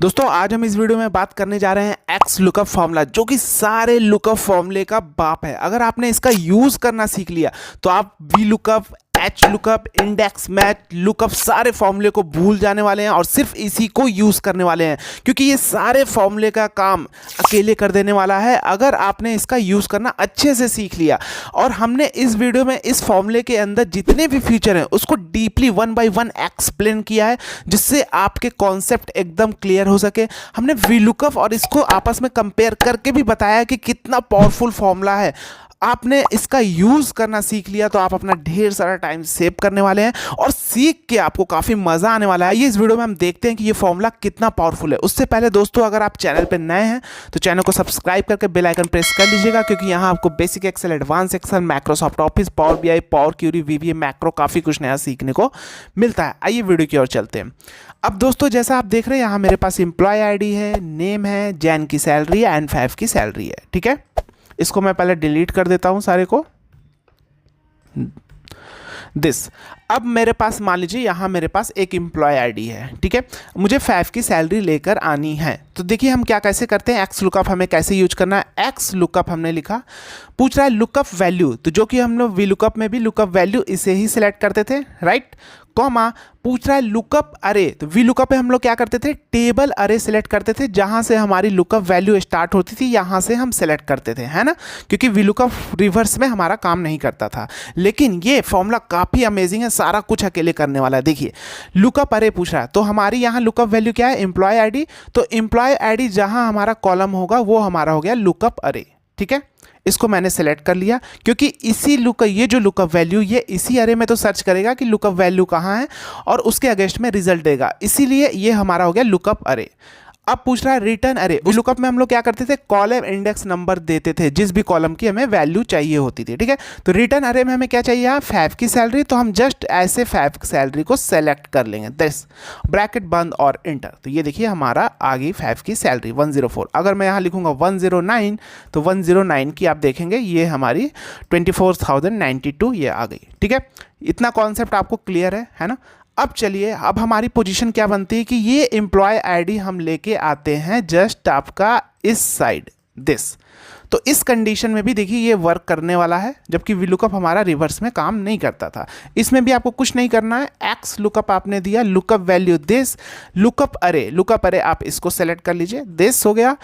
दोस्तों आज हम इस वीडियो में बात करने जा रहे हैं एक्स लुकअप फॉर्मूला, जो कि सारे लुकअप फॉर्मूले का बाप है। अगर आपने इसका यूज करना सीख लिया तो आप V lookup, H lookup, index match lookup सारे फॉर्मूले को भूल जाने वाले हैं और सिर्फ इसी को यूज करने वाले हैं, क्योंकि ये सारे फॉर्मूले का काम अकेले कर देने वाला है अगर आपने इसका यूज करना अच्छे से सीख लिया। और हमने इस वीडियो में इस फॉर्मूले के अंदर जितने भी फीचर हैं उसको डीपली 1 बाय 1 एक्सप्लेन किया है, जिससे आपके कॉन्सेप्ट एकदम क्लियर हो सके। हमने वी लुकअप और इसको आपस में कंपेयर करके भी बताया कि कितना पावरफुल फॉर्मूला है। आपने इसका यूज करना सीख लिया तो आप अपना ढेर सारा टाइम सेव करने वाले हैं और सीख के आपको काफी मजा आने वाला है। ये इस वीडियो में हम देखते हैं कि ये फॉर्मूला कितना पावरफुल है। उससे पहले दोस्तों, अगर आप चैनल पे नए हैं तो चैनल को सब्सक्राइब करके बेल आइकन प्रेस कर लीजिएगा, क्योंकि यहाँ आपको basic Excel, advance Excel, Microsoft Office, Power BI, Power Query, VBA, macro काफी कुछ नया सीखने को मिलता है। आइए वीडियो की ओर चलते हैं। अब दोस्तों, जैसा आप देख रहे हैं यहाँ मेरे पास एम्प्लॉय आईडी है, नेम है, जैन की सैलरी है एंड 5 की सैलरी है। ठीक है, इसको मैं पहले डिलीट कर देता हूं सारे को। दिस अब मेरे पास मान लीजिए यहाँ मेरे पास एक एम्प्लॉय आईडी है। ठीक है, मुझे 5 की सैलरी लेकर आनी है। तो देखिए हम क्या कैसे करते हैं, एक्स लुकअप हमें कैसे यूज करना है। एक्स लुकअप हमने लिखा, पूछ रहा है लुकअप वैल्यू, तो जो कि हम लोग वी लुकअप में भी लुकअप वैल्यू इसे ही सिलेक्ट करते थे, राइट। कॉमा पूछ रहा है लुकअप अरे, तो वी लुकअप में हम लोग क्या करते थे, टेबल अरे सिलेक्ट करते थे, जहां से हमारी लुकअप वैल्यू स्टार्ट होती थी यहां से हम सिलेक्ट करते थे, है ना, क्योंकि वी लुकअप रिवर्स में हमारा काम नहीं करता था। लेकिन ये फॉर्मूला काफी अमेजिंग है, सारा कुछ अकेले करने वाला है। देखिए लुकअप अरे पूछ रहा है, तो हमारी यहाँ लुकअप वैल्यू क्या है, एम्प्लॉय आईडी। तो एम्प्लॉय आईडी जहां हमारा कॉलम होगा वो हमारा हो गया लुकअप अरे। ठीक है, इसको मैंने सेलेक्ट कर लिया, क्योंकि इसी ये जो लुकअप वैल्यू ये इसी अरे में तो सर्च करेगा कि लुकअप वैल्यू कहाँ है और उसके अगेंस्ट में रिजल्ट देगा, इसीलिए ये हमारा हो गया लुकअप अरे। अब पूछ रहा है रिटर्न अरे। लुकअप में हम लोग क्या करते थे, कॉलम इंडेक्स नंबर देते थे जिस भी कॉलम की हमें वैल्यू चाहिए होती थी। ठीक है, तो रिटर्न अरे में हमें क्या चाहिए, यहाँ 5 की सैलरी, तो हम जस्ट ऐसे 5 की सैलरी को सेलेक्ट कर लेंगे, दिस ब्रैकेट बंद और इंटर। तो ये देखिए हमारा आ गई 5 की सैलरी 104। अगर मैं यहाँ लिखूंगा 109 तो 109 की आप देखेंगे ये हमारी 24,092 ये आ गई। ठीक है, इतना कॉन्सेप्ट आपको क्लियर है ना। अब चलिए, अब हमारी पोजीशन क्या बनती है कि ये एम्प्लॉय आईडी हम लेके आते हैं जस्ट आपका इस साइड, दिस। तो इस कंडीशन में भी देखिए ये वर्क करने वाला है, जबकि वी लुकअप हमारा रिवर्स में काम नहीं करता था। इसमें भी आपको कुछ नहीं करना है, एक्स लुकअप आपने दिया, लुकअप वैल्यू दिस, लुकअप अरे आप इसको सेलेक्ट कर लीजिए, दिस हो गया।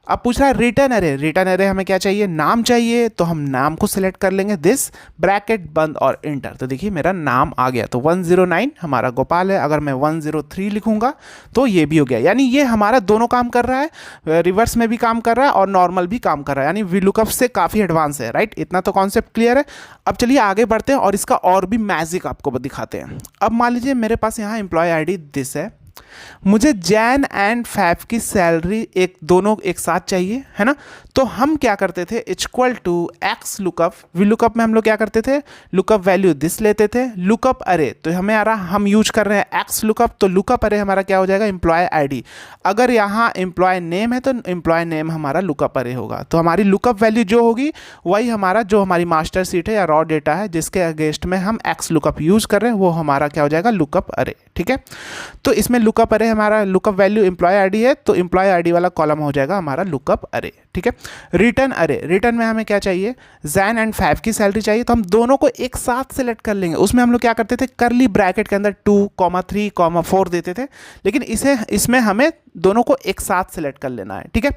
अब पूछ रहा है रिटर्न अरे, रिटर्न अरे हमें क्या चाहिए, नाम चाहिए, तो हम नाम को सिलेक्ट कर लेंगे, दिस ब्रैकेट बंद और इंटर। तो देखिए मेरा नाम आ गया, तो 109 हमारा गोपाल है। अगर मैं 103 लिखूंगा तो ये भी हो गया, यानी ये हमारा दोनों काम कर रहा है, रिवर्स में भी काम कर रहा है और नॉर्मल भी काम कर रहा है, यानी वी लुकअप से काफ़ी एडवांस है, राइट। इतना तो कॉन्सेप्ट क्लियर है। अब चलिए आगे बढ़ते हैं और इसका और भी मैजिक आपको दिखाते हैं। अब मान लीजिए मेरे पास यहाँ एम्प्लॉय आई दिस है, मुझे जैन एंड 5 की सैलरी दोनों एक साथ चाहिए, है ना। तो हम क्या करते थे, equal to X lookup, V lookup में हम लोग क्या करते थे, लुकअप वैल्यू दिस लेते थे, लुकअप अरे, तो हमें आ रहा, हम यूज कर रहे हैं एक्स लुकअप, तो लुकअप अरे हमारा क्या हो जाएगा, एम्प्लॉय आईडी। अगर यहाँ एम्प्लॉय नेम है तो एम्प्लॉय नेम हमारा लुकअप अरे होगा। तो हमारी लुकअप वैल्यू जो होगी वही हमारा, जो हमारी मास्टर सीट है या रॉ डेटा है जिसके अगेंस्ट में हम एक्स लुकअप यूज कर रहे हैं, वो हमारा क्या हो जाएगा, लुकअप अरे। ठीक है, तो इसमें लुकअप अरे हमारा लुकअप वैल्यू एम्प्लॉय आईडी है, तो एम्प्लॉय आईडी वाला कॉलम हो जाएगा हमारा लुकअप अरे। ठीक है, रिटर्न अरे, रिटर्न में हमें क्या चाहिए, जैन एंड 5 की सैलरी चाहिए, तो हम दोनों को एक साथ सेलेक्ट कर लेंगे। उसमें हम लोग क्या करते थे, करली ब्रैकेट के अंदर 2, 3, 4 देते थे, लेकिन इसमें हमें दोनों को एक साथ सेलेक्ट कर लेना है। ठीक है,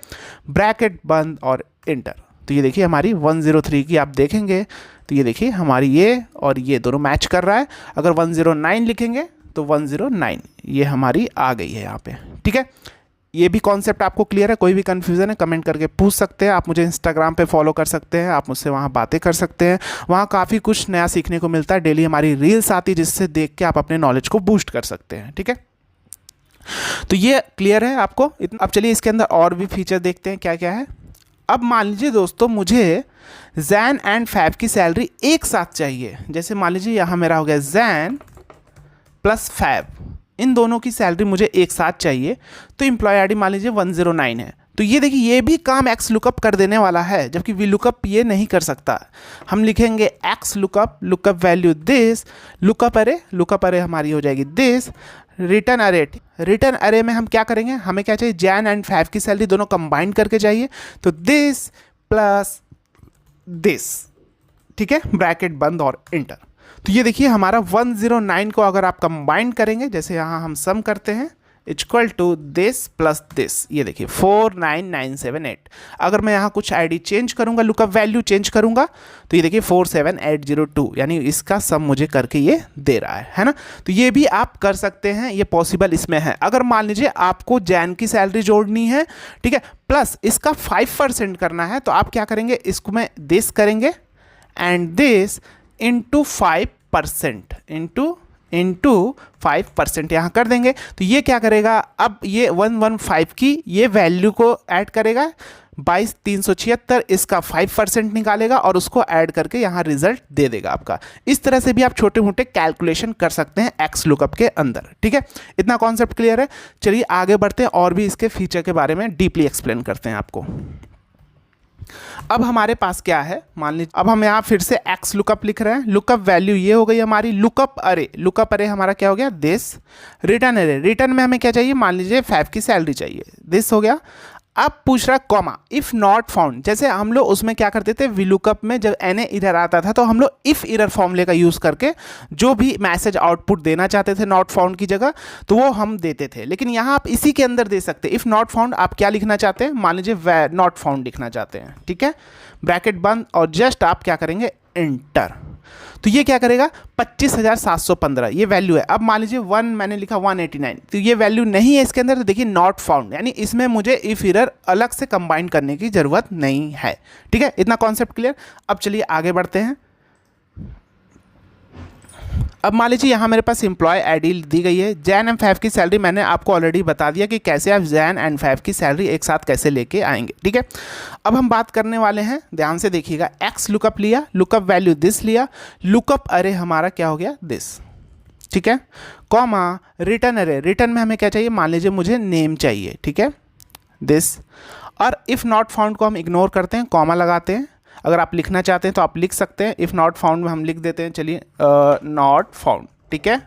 ब्रैकेट बंद और इंटर। तो ये देखिए हमारी 103 की आप देखेंगे तो ये देखिए हमारी ये और ये दोनों मैच कर रहा है। अगर 109 लिखेंगे तो 109 ये हमारी आ गई है यहाँ पे। ठीक है, ये भी कॉन्सेप्ट आपको क्लियर है, कोई भी कंफ्यूजन है कमेंट करके पूछ सकते हैं। आप मुझे इंस्टाग्राम पे फॉलो कर सकते हैं, आप मुझसे वहाँ बातें कर सकते हैं, वहाँ काफ़ी कुछ नया सीखने को मिलता है। डेली हमारी रील्स आती है जिससे देख के आप अपने नॉलेज को बूस्ट कर सकते हैं। ठीक है, तो ये क्लियर है आपको। अब चलिए इसके अंदर और भी फीचर देखते हैं क्या क्या है। अब मान लीजिए दोस्तों मुझे जैन एंड 5 की सैलरी एक साथ चाहिए। जैसे मान लीजिए यहाँ मेरा हो गया जैन प्लस 5, इन दोनों की सैलरी मुझे एक साथ चाहिए, तो एम्प्लॉय आईडी मान लीजिए 109 है। तो ये देखिए ये भी काम एक्स लुकअप कर देने वाला है, जबकि वी लुकअप ये नहीं कर सकता। हम लिखेंगे x lookup, lookup value this, lookup अरे हमारी हो जाएगी दिस, रिटर्न अरे। रिटर्न अरे में हम क्या करेंगे, हमें क्या चाहिए, जैन एंड फैव की सैलरी दोनों कंबाइन करके चाहिए, तो दिस प्लस दिस, ठीक है, ब्रैकेट बंद और इंटर। तो ये देखिए हमारा 109 को अगर आप कंबाइन करेंगे, जैसे यहाँ हम सम करते हैं, equal to this plus this, ये देखिए 49978। अगर मैं यहाँ कुछ आईडी चेंज करूँगा, लुकअप वैल्यू चेंज करूँगा, तो ये देखिए 47802, यानी इसका सम मुझे करके ये दे रहा है ना। तो ये भी आप कर सकते हैं, ये पॉसिबल इसमें है। अगर मान लीजिए आपको जैन की सैलरी जोड़नी है, ठीक है, प्लस इसका 5% करना है, तो आप क्या करेंगे, इसको में दिस करेंगे एंड दिस इंटू 5% इंटू 5% यहाँ कर देंगे। तो ये क्या करेगा, अब ये 115 की ये वैल्यू को ऐड करेगा, 22376, इसका 5% निकालेगा और उसको ऐड करके यहाँ रिजल्ट दे देगा आपका। इस तरह से भी आप छोटे मोटे कैलकुलेशन कर सकते हैं एक्स लुकअप के अंदर, ठीक है। इतना कॉन्सेप्ट क्लियर है। चलिए आगे बढ़ते हैं और भी इसके फीचर के बारे में डीपली एक्सप्लेन करते हैं आपको। अब हमारे पास क्या है, मान लीजिए अब हम यहाँ फिर से एक्स लुकअप लिख रहे हैं। लुकअप वैल्यू ये हो गई हमारी, लुकअप अरे हमारा क्या हो गया, दिस। रिटर्न अरे, रिटर्न में हमें क्या चाहिए, मान लीजिए 5 की सैलरी चाहिए, दिस हो गया। अब पूछ रहा कॉमा, इफ नॉट फाउंड, जैसे हम लोग उसमें क्या करते थे, वीलुकअप में जब एन इरर आता था तो हम लोग इफ इरर फॉर्मूले का यूज़ करके जो भी मैसेज आउटपुट देना चाहते थे नॉट फाउंड की जगह, तो वो हम देते थे। लेकिन यहाँ आप इसी के अंदर दे सकते हैं। इफ नॉट फाउंड आप क्या लिखना चाहते हैं, मान लीजिए नॉट फाउंड लिखना चाहते हैं, ठीक है, ब्रैकेट बंद और जस्ट आप क्या करेंगे, एंटर। तो ये क्या करेगा, 25,715 ये वैल्यू है। अब मान लीजिए 1 मैंने लिखा 189, तो ये वैल्यू नहीं है इसके अंदर, तो देखिए नॉट फाउंड, यानी इसमें मुझे इफ इरर अलग से कंबाइन करने की जरूरत नहीं है, ठीक है। इतना कॉन्सेप्ट क्लियर। अब चलिए आगे बढ़ते हैं। अब मान लीजिए यहाँ मेरे पास एम्प्लॉय आईडी दी गई है, जैन एंड फैव की सैलरी मैंने आपको ऑलरेडी बता दिया कि कैसे आप जैन एंड फैव की सैलरी एक साथ कैसे लेके आएंगे, ठीक है। अब हम बात करने वाले हैं, ध्यान से देखिएगा, एक्स लुकअप लिया, लुकअप वैल्यू दिस लिया, लुकअप अरे हमारा क्या हो गया, दिस, ठीक है, कॉमा रिटर्न अरे। रिटर्न में हमें क्या चाहिए, मान लीजिए मुझे नेम चाहिए, ठीक है, दिस। और इफ़ नॉट फाउंड को हम इग्नोर करते हैं, कॉमा लगाते हैं। अगर आप लिखना चाहते हैं तो आप लिख सकते हैं, इफ़ नॉट फाउंड में हम लिख देते हैं, चलिए नॉट फाउंड, ठीक है,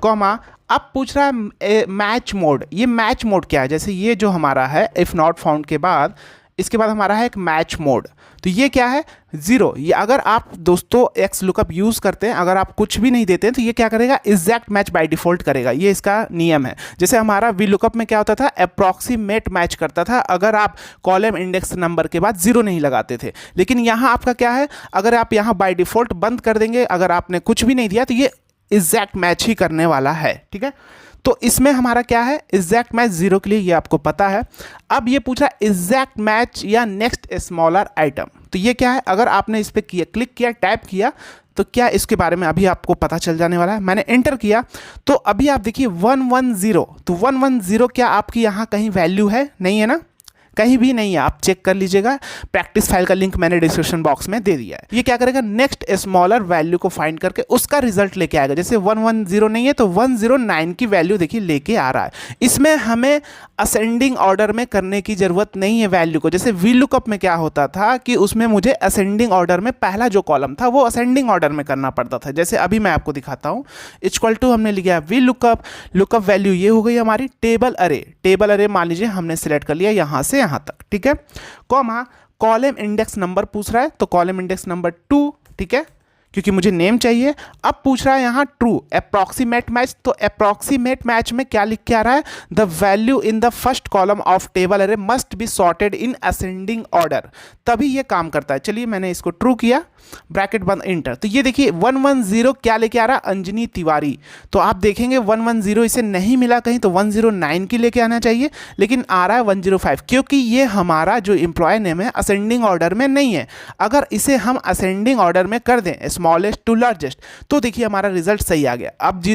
कॉमा। अब पूछ रहा है मैच मोड, ये मैच मोड क्या है, जैसे ये जो हमारा है इफ़ नॉट फाउंड के बाद, इसके बाद हमारा है एक मैच मोड, तो ये क्या है, 0। ये अगर आप दोस्तों एक्स लुकअप यूज़ करते हैं, अगर आप कुछ भी नहीं देते हैं तो ये क्या करेगा, एग्जैक्ट मैच बाय डिफ़ॉल्ट करेगा, ये इसका नियम है। जैसे हमारा वी लुकअप में क्या होता था, अप्रॉक्सीमेट मैच करता था अगर आप कॉलम इंडेक्स नंबर के बाद 0 नहीं लगाते थे। लेकिन यहाँ आपका क्या है, अगर आप यहाँ बाय डिफ़ॉल्ट बंद कर देंगे, अगर आपने कुछ भी नहीं दिया तो ये एग्जैक्ट मैच ही करने वाला है, ठीक है। तो इसमें हमारा क्या है, एग्जैक्ट मैच 0 के लिए, ये आपको पता है। अब ये पूछा एग्जैक्ट मैच या नेक्स्ट स्मॉलर आइटम, तो ये क्या है, अगर आपने इस पर किया, क्लिक किया, टाइप किया, तो क्या इसके बारे में अभी आपको पता चल जाने वाला है। मैंने एंटर किया तो अभी आप देखिए 110, तो 110 क्या आपकी यहाँ कहीं वैल्यू है, नहीं है ना, कहीं भी नहीं है, आप चेक कर लीजिएगा। प्रैक्टिस फाइल का लिंक मैंने डिस्क्रिप्शन बॉक्स में दे दिया है। ये क्या करेगा, नेक्स्ट स्मॉलर वैल्यू को फाइंड करके उसका रिजल्ट लेके आएगा। जैसे 110 नहीं है तो 109 की वैल्यू देखिए लेके आ रहा है। इसमें हमें असेंडिंग ऑर्डर में करने की जरूरत नहीं है वैल्यू को। जैसे वी लुकअप में क्या होता था कि उसमें मुझे असेंडिंग ऑर्डर में पहला जो कॉलम था वो असेंडिंग ऑर्डर में करना पड़ता था। जैसे अभी मैं आपको दिखाता हूँ, इक्वल टू हमने लिखा वी लुकअप, लुकअप वैल्यू ये हो गई हमारी टेबल अरे। टेबल अरे मान लीजिए हमने सिलेक्ट कर लिया यहाँ से यहाँ तक, ठीक है, कॉमा कॉलम इंडेक्स नंबर पूछ रहा है तो कॉलम इंडेक्स नंबर 2, ठीक है, क्योंकि मुझे नेम चाहिए। अब पूछ रहा है यहाँ ट्रू अप्रॉक्सीमेट मैच, तो अप्रॉक्सीमेट मैच में क्या लिख के आ रहा है, the value in the first column of table are must be sorted in ascending order, तभी ये काम करता है। चलिए मैंने इसको ट्रू किया, ब्रैकेट बंद, इंटर। तो ये देखिए 110 क्या लेके आ रहा है, अंजनी तिवारी। तो आप देखेंगे 110 इसे नहीं मिला कहीं, तो 109 की लेके आना चाहिए, लेकिन आ रहा है 105, क्योंकि ये हमारा जो एम्प्लॉय नेम है असेंडिंग ऑर्डर में नहीं है। अगर इसे हम असेंडिंग ऑर्डर में कर दें, स्मॉलेस्ट टू लार्जेस्ट, तो देखिए हमारा रिजल्ट सही आ गया।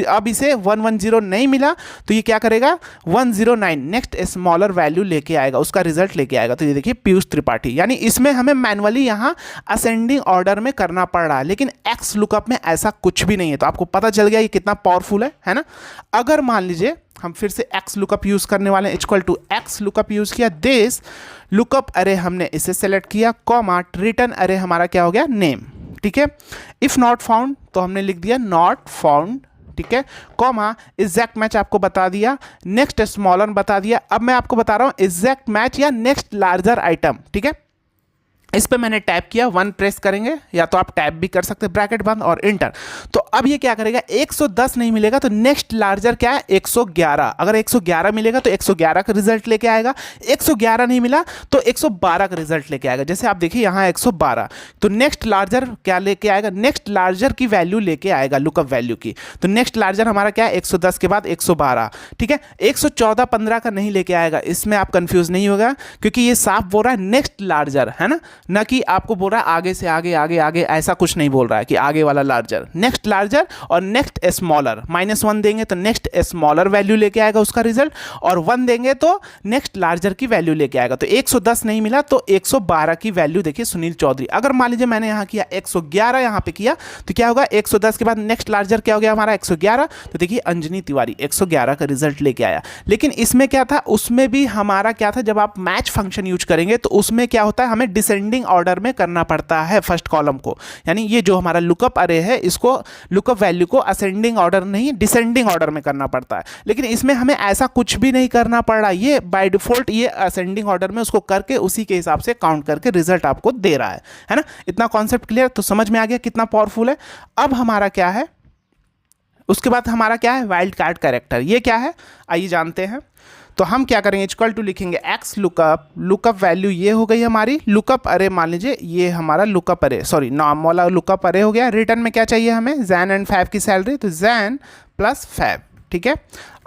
अब इसे 110 नहीं मिला तो ये क्या करेगा, 109 नेक्स्ट स्मॉलर वैल्यू लेके आएगा, उसका रिजल्ट लेके आएगा। तो ये देखिए पीयूष त्रिपाठी, यानी इसमें हमें मैनुअली यहाँ असेंडिंग ऑर्डर में करना पड़ रहा है, लेकिन एक्स लुकअप में ऐसा कुछ भी नहीं है। तो आपको पता चल गया ये कितना पावरफुल है ना। अगर मान लीजिए हम फिर से एक्स लुकअप यूज करने वाले हैं, equal to X lookup use किया, दिस लुकअप अरे हमने इसे सेलेक्ट किया, कॉमा रिटर्न अरे हमारा क्या हो गया, नेम, ठीक है। इफ नॉट फाउंड तो हमने लिख दिया नॉट फाउंड, ठीक है, कॉमा एग्जैक्ट मैच आपको बता दिया, नेक्स्ट स्मॉलर बता दिया। अब मैं आपको बता रहा हूं एग्जैक्ट मैच या नेक्स्ट लार्जर आइटम, ठीक है। इस पे मैंने टैप किया, 1 प्रेस करेंगे या तो आप टैप भी कर सकते हैं, ब्रैकेट बंद और इंटर। तो अब ये क्या करेगा, 110 नहीं मिलेगा तो नेक्स्ट लार्जर क्या है 111। अगर 111 मिलेगा तो 111 का रिजल्ट लेके आएगा, 111 नहीं मिला तो 112 का रिजल्ट लेके आएगा। जैसे आप देखिए यहाँ 112, तो नेक्स्ट लार्जर क्या लेके आएगा, नेक्स्ट लार्जर की वैल्यू लेके आएगा लुकअप वैल्यू की। तो नेक्स्ट लार्जर हमारा क्या है 110 के बाद 112, ठीक है। 114 15 का नहीं लेके आएगा, इसमें आप कंफ्यूज नहीं होगा क्योंकि ये साफ बोल रहा है नेक्स्ट लार्जर, है ना कि आपको बोल रहा है आगे से आगे आगे आगे, ऐसा कुछ नहीं बोल रहा है कि आगे वाला लार्जर, नेक्स्ट लार्जर और नेक्स्ट स्मॉलर। -1 देंगे तो नेक्स्ट स्मॉलर वैल्यू लेके आएगा उसका रिजल्ट, और 1 देंगे तो नेक्स्ट लार्जर की वैल्यू लेके आएगा। तो 110 नहीं मिला तो 112 की वैल्यू देखिए सुनील चौधरी। अगर मान लीजिए मैंने यहाँ किया 111 यहाँ पे किया तो क्या होगा, 110 के बाद नेक्स्ट लार्जर क्या हो गया हमारा 111, तो देखिए अंजनी तिवारी 111 का रिजल्ट लेके आया। लेकिन इसमें क्या था, उसमें भी हमारा क्या था, जब आप मैच फंक्शन यूज करेंगे तो उसमें क्या होता है, हमें डिसेंडिंग ऑर्डर में करना पड़ता है फर्स्ट कॉलम को, यानी ये जो हमारा लुकअप अरे है इसको लुकअप वैल्यू को असेंडिंग ऑर्डर नहीं डिसेंडिंग ऑर्डर में करना पड़ता है। लेकिन इसमें हमें ऐसा कुछ भी नहीं करना पड़ रहा, ये बाय डिफॉल्ट ये असेंडिंग ऑर्डर में उसको करके उसी के हिसाब से काउंट करके रिजल्ट आपको दे रहा है ना। इतना कॉन्सेप्ट क्लियर, तो समझ में आ गया कितना पावरफुल है। अब हमारा क्या है, उसके बाद हमारा क्या है वाइल्ड कार्ड कैरेक्टर। ये क्या है आइए जानते हैं। तो हम क्या करेंगे, इक्वल टू लिखेंगे एक्स लुकअप, लुकअप वैल्यू ये हो गई हमारी लुकअप अरे, मान लीजिए ये हमारा लुकअप अरे, सॉरी नाम वाला लुकअप अरे हो गया। रिटर्न में क्या चाहिए हमें, जैन एंड फैब की सैलरी, तो जैन प्लस फैब, ठीक है।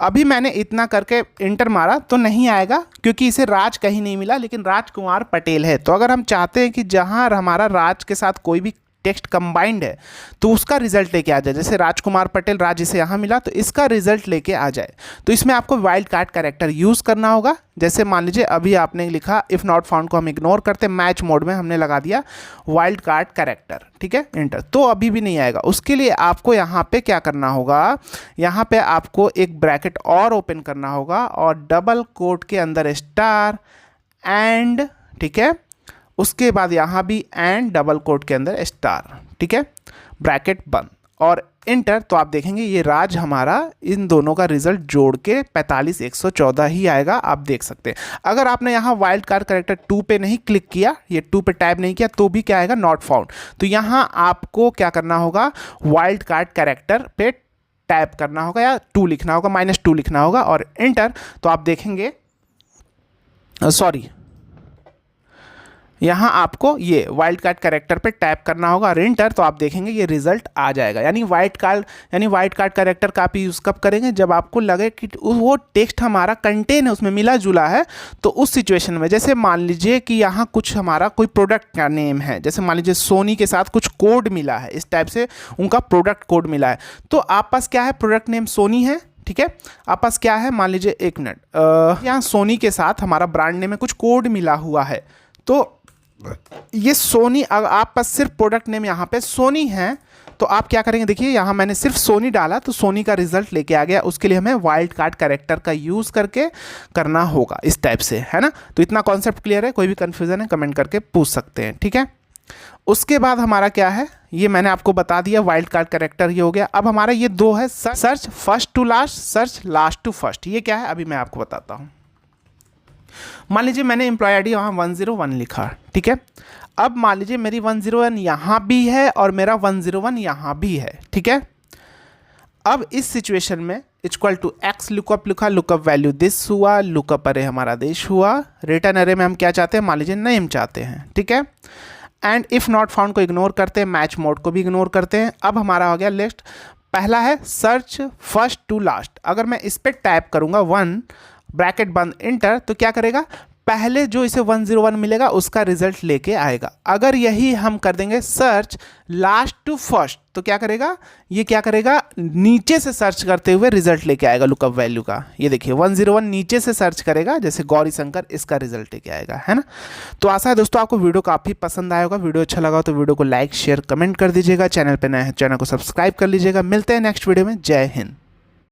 अभी मैंने इतना करके इंटर मारा तो नहीं आएगा क्योंकि इसे राज कहीं नहीं मिला, लेकिन राजकुमार पटेल है। तो अगर हम चाहते हैं कि जहां हमारा राज के साथ कोई भी टेक्स्ट कंबाइंड है तो उसका रिजल्ट लेके आ जाए, जैसे राजकुमार पटेल राज इसे यहाँ मिला तो इसका रिजल्ट लेके आ जाए, तो इसमें आपको वाइल्ड कार्ड कैरेक्टर यूज़ करना होगा। जैसे मान लीजिए अभी आपने लिखा इफ़ नॉट फाउंड को हम इग्नोर करते, मैच मोड में हमने लगा दिया वाइल्ड कार्ड कैरेक्टर, ठीक है, इंटर, तो अभी भी नहीं आएगा। उसके लिए आपको यहाँ पे क्या करना होगा, यहाँ पे आपको एक ब्रैकेट और ओपन करना होगा और डबल कोट के अंदर स्टार एंड, ठीक है, उसके बाद यहाँ भी एंड डबल कोट के अंदर स्टार, ठीक है, ब्रैकेट बंद और इंटर। तो आप देखेंगे ये राज हमारा इन दोनों का रिजल्ट जोड़ के 45,114 ही आएगा, आप देख सकते हैं। अगर आपने यहाँ वाइल्ड कार्ड कैरेक्टर 2 पे नहीं क्लिक किया, ये 2 पे टैप नहीं किया, तो भी क्या आएगा नॉट फाउंड। तो यहाँ आपको क्या करना होगा, वाइल्ड कार्ड कैरेक्टर पे टैप करना होगा या 2 लिखना होगा, -2 लिखना होगा और इंटर। तो आप देखेंगे सॉरी यहाँ आपको ये वाइल्ड कार्ड कैरेक्टर पे टैप करना होगा और इंटर, तो आप देखेंगे ये रिजल्ट आ जाएगा। यानी वाइल्ड कार्ड कैरेक्टर का आप यूज़ कब करेंगे, जब आपको लगे कि वो टेक्स्ट हमारा कंटेन है उसमें मिला जुला है, तो उस सिचुएशन में जैसे मान लीजिए कि यहाँ कुछ हमारा कोई प्रोडक्ट का नेम है, जैसे मान लीजिए सोनी के साथ कुछ कोड मिला है, इस टाइप से उनका प्रोडक्ट कोड मिला है, तो आप पास क्या है प्रोडक्ट नेम सोनी है, ठीक है, आप पास क्या है मान लीजिए 1 मिनट, यहाँ सोनी के साथ हमारा ब्रांड नेम में कुछ कोड मिला हुआ है, तो ये सोनी, अगर आप पास सिर्फ प्रोडक्ट नेम यहाँ पे सोनी है तो आप क्या करेंगे, देखिए यहाँ मैंने सिर्फ सोनी डाला तो सोनी का रिजल्ट लेके आ गया। उसके लिए हमें वाइल्ड कार्ड कैरेक्टर का यूज़ करके करना होगा इस टाइप से, है ना। तो इतना कॉन्सेप्ट क्लियर है, कोई भी कन्फ्यूजन है कमेंट करके पूछ सकते हैं, ठीक है। उसके बाद हमारा क्या है, ये मैंने आपको बता दिया वाइल्ड कार्ड कैरेक्टर ये हो गया। अब हमारा ये 2 है, search first to last, search last to first. ये क्या है अभी मैं आपको बताता हूँ। मान लीजिए मैंने एम्प्लॉय आईडी वहाँ 101 लिखा, ठीक है। अब मान लीजिए मेरी 101 यहाँ भी है और मेरा 101 यहाँ भी है, ठीक है। अब इस सिचुएशन में इक्वल टू एक्स लुकअप लिखा, लुकअप वैल्यू दिस हुआ, लुकअप अरे हमारा देश हुआ, रिटर्न अरे में हम क्या चाहते हैं, मान लीजिए नेम चाहते हैं, ठीक है। एंड इफ़ नॉट फाउंड को इग्नोर करते हैं, मैच मोड को भी इग्नोर करते हैं। अब हमारा हो गया लिस्ट, पहला है सर्च फर्स्ट टू लास्ट। अगर मैं इस पर टैप करूँगा 1 ब्रैकेट बंद इंटर, तो क्या करेगा, पहले जो इसे 101 मिलेगा उसका रिजल्ट लेके आएगा। अगर यही हम कर देंगे सर्च लास्ट टू फर्स्ट, तो क्या करेगा, ये क्या करेगा, नीचे से सर्च करते हुए रिजल्ट लेके आएगा लुकअप वैल्यू का। ये देखिए 101 नीचे से सर्च करेगा, जैसे गौरी शंकर, इसका रिजल्ट लेके आएगा, है ना। तो आशा है दोस्तों आपको वीडियो काफ़ी पसंद आया होगा। वीडियो अच्छा लगा तो वीडियो को लाइक शेयर कमेंट कर दीजिएगा। चैनल पर नए हैं चैनल को सब्सक्राइब कर लीजिएगा। मिलते हैं नेक्स्ट वीडियो में। जय हिंद।